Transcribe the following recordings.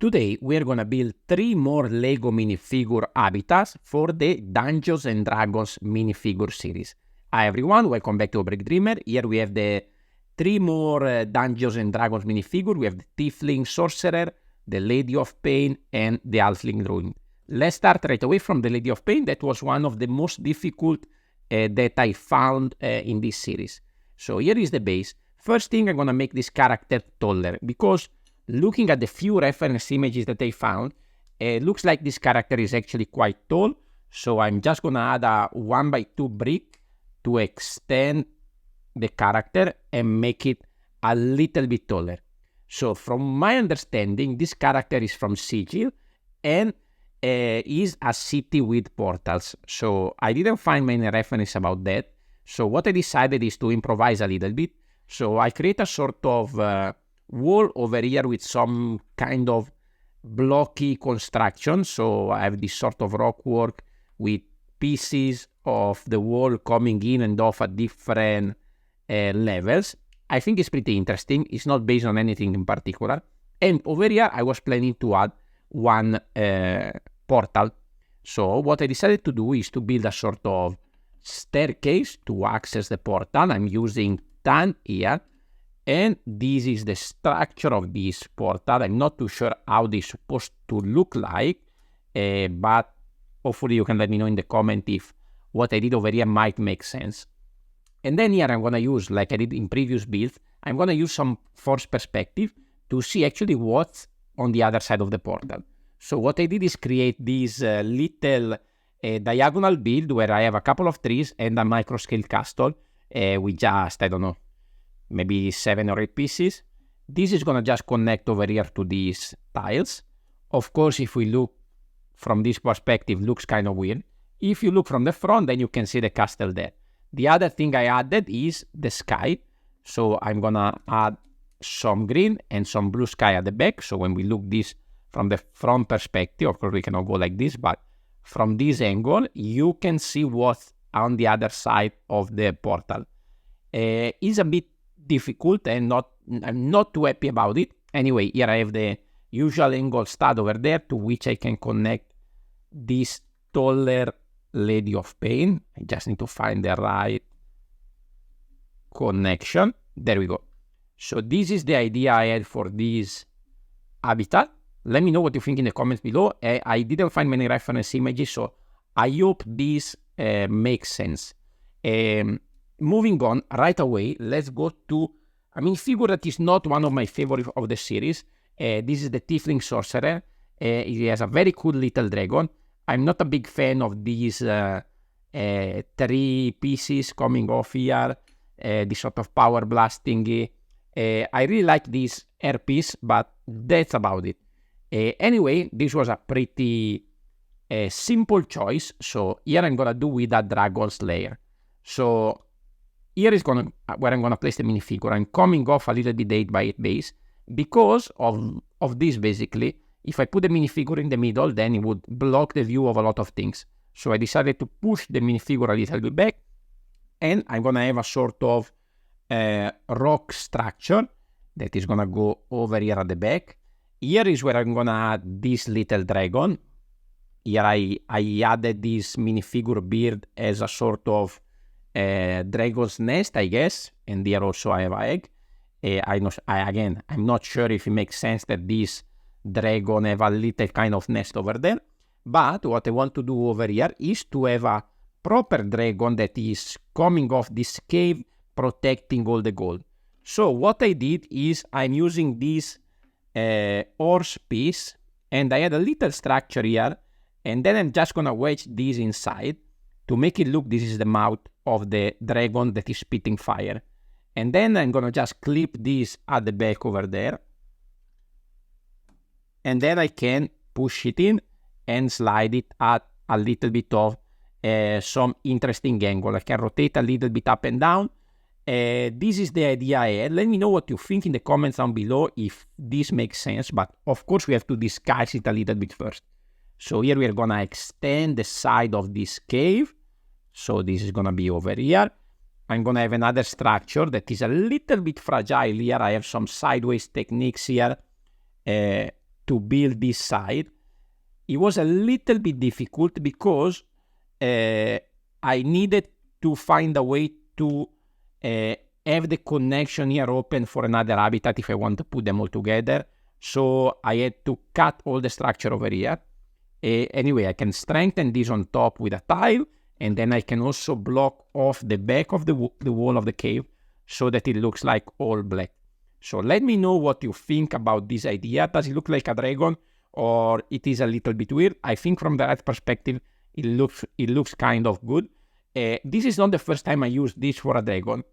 Today we're gonna build 3 more LEGO minifigure habitats for the Dungeons and Dragons minifigure series. Hi everyone, welcome back to Break Dreamer. Here we have the 3 more Dungeons and Dragons minifigure. We have the Tiefling Sorcerer, the Lady of Pain, and the Halfling Druid. Let's start right away from the Lady of Pain. That was one of the most difficult that I found in this series. So here is the base. First thing, I'm gonna make this character taller because looking at the few reference images that I found, it looks like this character is actually quite tall. So I'm just gonna add a 1x2 brick to extend the character and make it a little bit taller. So from my understanding, this character is from Sigil and is a city with portals. So I didn't find many references about that. So what I decided is to improvise a little bit. So I create a sort of wall over here with some kind of blocky construction. So I have this sort of rock work with pieces of the wall coming in and off at different levels. I think it's pretty interesting. It's not based on anything in particular. And over here, I was planning to add one portal. So what I decided to do is to build a sort of staircase to access the portal. I'm using tan here. And this is the structure of this portal. I'm not too sure how this is supposed to look like, but hopefully you can let me know in the comment if what I did over here might make sense. And then here I'm going to use, like I did in previous builds, I'm going to use some force perspective to see actually what's on the other side of the portal. So what I did is create this little diagonal build where I have a couple of trees and a micro scale castle with just, I don't know, maybe 7 or 8 pieces. This is going to just connect over here to these tiles. Of course, if we look from this perspective, looks kind of weird. If you look from the front, then you can see the castle there. The other thing I added is the sky. So I'm going to add some green and some blue sky at the back. So when we look this from the front perspective, of course, we cannot go like this, but from this angle, you can see what's on the other side of the portal. It's a bit difficult and I'm not too happy about it. Anyway, here I have the usual angle stud over there to which I can connect this taller Lady of Pain. I just need to find the right connection. There we go. So this is the idea I had for this habitat. Let me know what you think in the comments below. I didn't find many reference images, so I hope this makes sense. Moving on right away, let's go to a minifigure that is not one of my favorites of the series. This is the Tiefling Sorcerer. He has a very cool little dragon. I'm not a big fan of these 3 pieces coming off here, this sort of power blast thingy. I really like this air piece, but that's about it. Anyway, this was a pretty simple choice. So here I'm gonna do with a Dragon Slayer. So here is where I'm gonna place the minifigure. I'm coming off a little bit the 8x8 base because of this basically. If I put the minifigure in the middle, then it would block the view of a lot of things. So I decided to push the minifigure a little bit back, and I'm gonna have a sort of rock structure that is gonna go over here at the back. Here is where I'm gonna add this little dragon. Here I added this minifigure beard as a sort of dragon's nest, I guess, and here also I have an egg. I'm not sure if it makes sense that this dragon have a little kind of nest over there, but what I want to do over here is to have a proper dragon that is coming off this cave, protecting all the gold. So what I did is I'm using this horse piece, and I had a little structure here, and then I'm just gonna wedge this inside to make it look, this is the mouth of the dragon that is spitting fire. And then I'm gonna just clip this at the back over there. And then I can push it in and slide it at a little bit of some interesting angle. I can rotate a little bit up and down. This is the idea I had. Let me know what you think in the comments down below if this makes sense. But of course, we have to disguise it a little bit first. So here we are gonna extend the side of this cave. So this is gonna be over here. I'm gonna have another structure that is a little bit fragile here. I have some sideways techniques here. to build this side. It was a little bit difficult because I needed to find a way to have the connection here open for another habitat if I want to put them all together. So I had to cut all the structure over here. Anyway, I can strengthen this on top with a tile, and then I can also block off the back of the wall of the cave so that it looks like all black. So let me know what you think about this idea. Does it look like a dragon, or it is a little bit weird? I think from the right perspective, it looks kind of good. This is not the first time I used this for a dragon.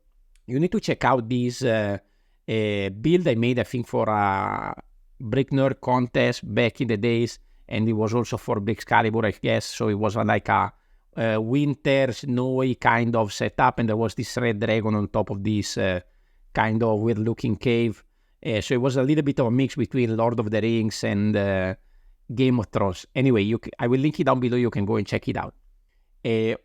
You need to check out this build I made, I think, for a Brick Nerd contest back in the days, and it was also for Brickscalibur, I guess. So it was like a winter snowy kind of setup, and there was this red dragon on top of this kind of weird looking cave. So it was a little bit of a mix between Lord of the Rings and Game of Thrones. Anyway, I will link it down below. You can go and check it out.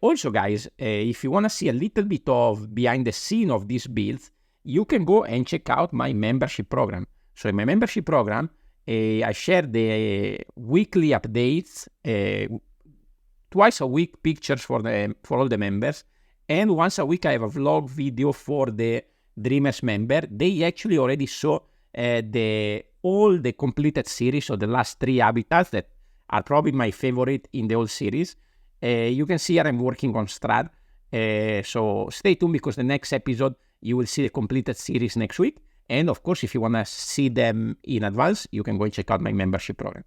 Also, guys, if you want to see a little bit of behind the scene of these builds, you can go and check out my membership program. So in my membership program, I share the weekly updates, twice a week pictures for all the members, and once a week I have a vlog video for the Dreamers member. They actually already saw all the completed series, so the last 3 habitats that are probably my favorite in the whole series. You can see here I'm working on Strahd, so stay tuned because the next episode you will see the completed series next week. And of course, if you want to see them in advance, you can go and check out my membership program.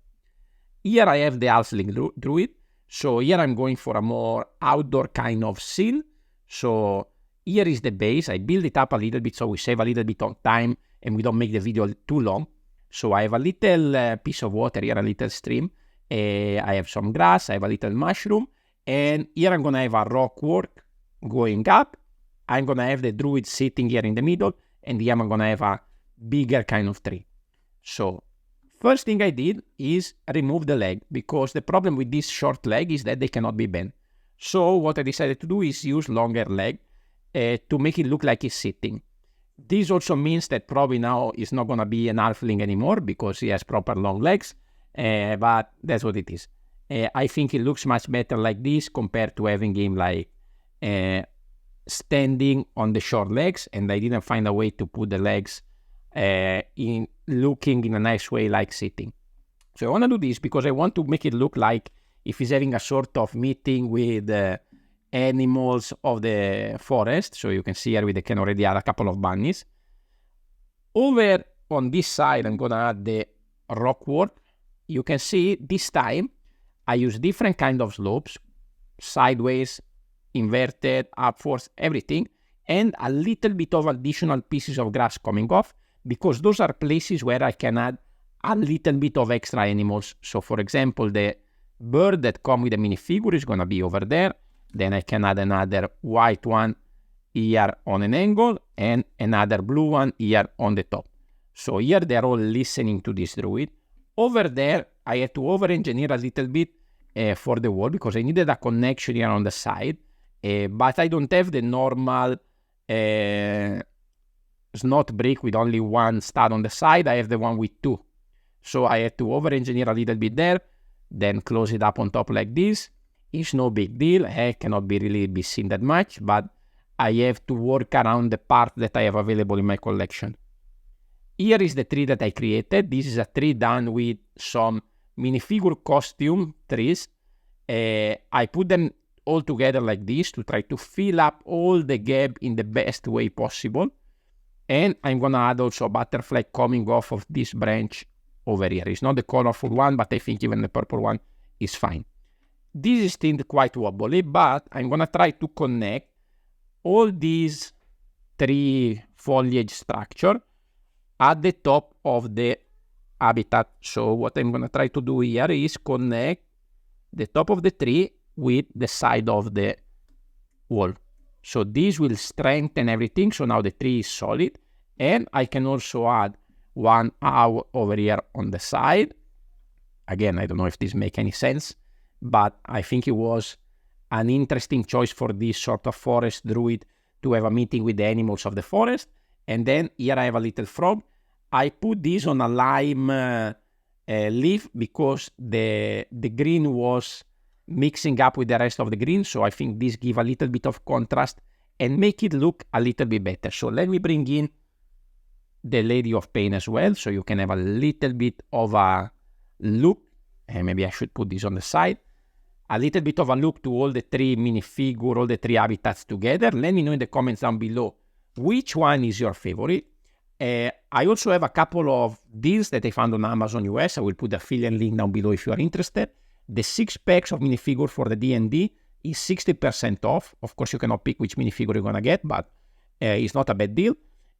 Here I have the Halfling Druid. So here I'm going for a more outdoor kind of scene. So here is the base. I build it up a little bit so we save a little bit of time and we don't make the video too long. So I have a little piece of water here, a little stream. I have some grass, I have a little mushroom. And here I'm going to have a rock work going up. I'm going to have the druid sitting here in the middle. And here I'm going to have a bigger kind of tree. So first thing I did is remove the leg, because the problem with this short leg is that they cannot be bent. So what I decided to do is use longer leg to make it look like it's sitting. This also means that probably now it's not going to be an halfling anymore because he has proper long legs, but that's what it is. I think it looks much better like this compared to having him like standing on the short legs, and I didn't find a way to put the legs in looking in a nice way like sitting. So I want to do this because I want to make it look like if he's having a sort of meeting with animals of the forest. So you can see here we can already add a couple of bunnies. Over on this side, I'm going to add the rock work. You can see this time I use different kind of slopes, sideways, inverted, upwards, everything, and a little bit of additional pieces of grass coming off, because those are places where I can add a little bit of extra animals. So for example, the bird that comes with the minifigure is going to be over there. Then I can add another white one here on an angle and another blue one here on the top. So here they're all listening to this druid. Over there, I had to over-engineer a little bit for the wall because I needed a connection here on the side. But I don't have the normal snot brick with only one stud on the side. I have the one with 2. So I had to over-engineer a little bit there, then close it up on top like this. It's no big deal. It cannot really be seen that much, but I have to work around the part that I have available in my collection. Here is the tree that I created. This is a tree done with some minifigure costume trees. I put them all together like this to try to fill up all the gap in the best way possible. And I'm going to add also a butterfly coming off of this branch over here. It's not the colorful one, but I think even the purple one is fine. This is still quite wobbly, but I'm going to try to connect all these 3 foliage structure at the top of the habitat. So what I'm going to try to do here is connect the top of the tree with the side of the wall. So this will strengthen everything. So now the tree is solid. And I can also add one owl over here on the side. Again, I don't know if this makes any sense, but I think it was an interesting choice for this sort of forest druid to have a meeting with the animals of the forest. And then here I have a little frog. I put this on a lime leave because the green was mixing up with the rest of the green. So I think this give a little bit of contrast and make it look a little bit better. So let me bring in the Lady of Pain as well, so you can have a little bit of a look. And maybe I should put this on the side. A little bit of a look to all the three minifigure, all the three habitats together. Let me know in the comments down below which one is your favorite. I also have a couple of deals that I found on Amazon US. I will put the affiliate link down below if you are interested. The 6 packs of minifigure for the D&D is 60% off. Of course, you cannot pick which minifigure you're gonna get, but it's not a bad deal.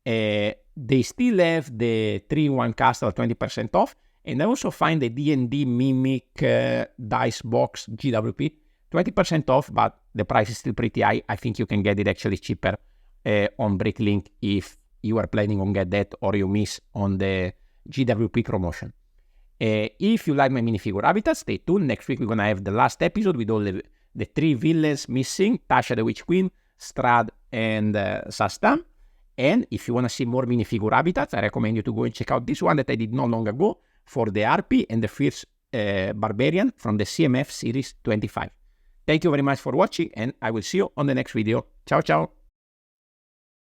They still have the 3-in-1 castle 20% off. And I also find the D&D Mimic dice box GWP 20% off, but the price is still pretty high. I think you can get it actually cheaper on Bricklink if you are planning on get that or you miss on the GWP promotion. If you like my minifigure habitats, stay tuned. Next week we're going to have the last episode with all the 3 villains missing, Tasha the Witch Queen, Strahd, and Zastan. And if you want to see more minifigure habitats, I recommend you to go and check out this one that I did not long ago for the Harpy and the Fierce Barbarian from the CMF Series 25. Thank you very much for watching, and I will see you on the next video. Ciao, ciao!